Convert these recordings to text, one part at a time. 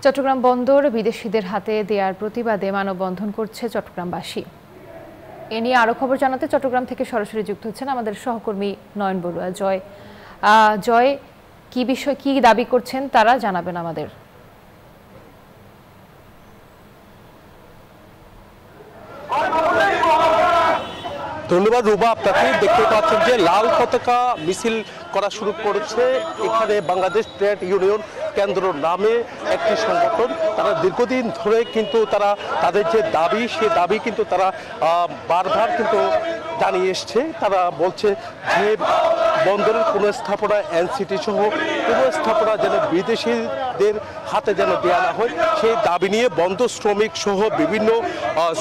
চট্টগ্রাম বন্দর বিদেশিদের হাতে দেওয়ার প্রতিবাদে মানববন্ধন করছে চট্টগ্রামবাসী। এ নিয়ে আরো খবর জানাতে চট্টগ্রাম থেকে সরাসরি যুক্ত হচ্ছেন আমাদের সহকর্মী নয়ন বড়ুয়া। জয়, কি দাবি করছেন তারা জানাবেন আমাদের। ধন্যবাদ রুবা, আপনাকে দেখতে পাচ্ছেন যে লাল পতাকা মিছিল করা শুরু করেছে এখানে বাংলাদেশ ট্রেড ইউনিয়ন কেন্দ্র নামে একটি সংগঠন। তারা দীর্ঘদিন ধরে কিন্তু তারা তাদের যে দাবি সে দাবি কিন্তু তারা বারবার কিন্তু জানিয়ে এসছে। তারা বলছে যে বন্দরের কোনো স্থাপনা এনসিটি সহ কোনো স্থাপনা যেন বিদেশিদের হাতে যেন দেওয়া না হয় সেই দাবি নিয়ে বন্দর শ্রমিক সহ বিভিন্ন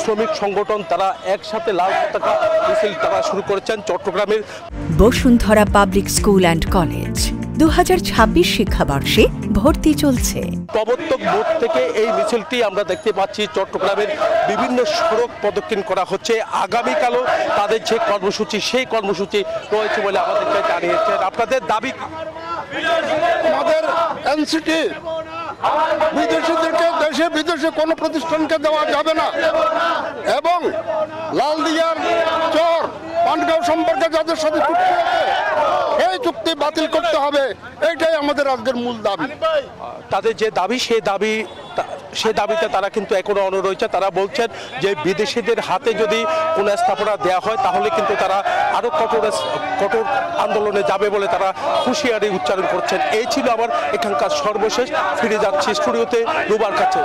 শ্রমিক সংগঠন তারা একসাথে লাল পতাকা মিছিল তারা শুরু করেছেন চট্টগ্রামের Bashundhara public school and college 2026 শিক্ষাবর্ষে ভর্তি চলছে। প্রবর্তক বোর্ড থেকে এই মিছিলটি আমরা দেখতে পাচ্ছি চট্টগ্রামের বিভিন্ন সড়ক প্রদক্ষিণ করা হচ্ছে। আগামীকালও তাদের যে কর্মসূচি সেই কর্মসূচি রয়েছে বলে আমাদেরকে জানিয়েছেন। আপনাদের দাবি আমাদের এনসিটি বিদেশিদেরকে দেশে বিদেশে কোনো প্রতিষ্ঠানকে দেওয়া যাবে না এবং লালদিয়ার চর পানগাঁও সম্পর্কে যাদের সাথে চুক্তি আছে এই চুক্তি বাতিল করতে হবে, এইটাই আমাদের আজকের মূল দাবি। তাদের যে দাবি সে দাবিতে তারা কিন্তু এখনো অনড় রয়েছে। তারা বলছেন যে বিদেশিদের হাতে যদি কোনো স্থাপনা দেওয়া হয় তাহলে কিন্তু তারা আরো কঠোর আন্দোলনে যাবে বলে তারা হুঁশিয়ারি উচ্চারণ করছেন। এই ছিল আমার এখানকার সর্বশেষ। ফিরে যাচ্ছি স্টুডিওতে রুবার কাছে।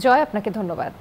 জয়, আপনাকে ধন্যবাদ।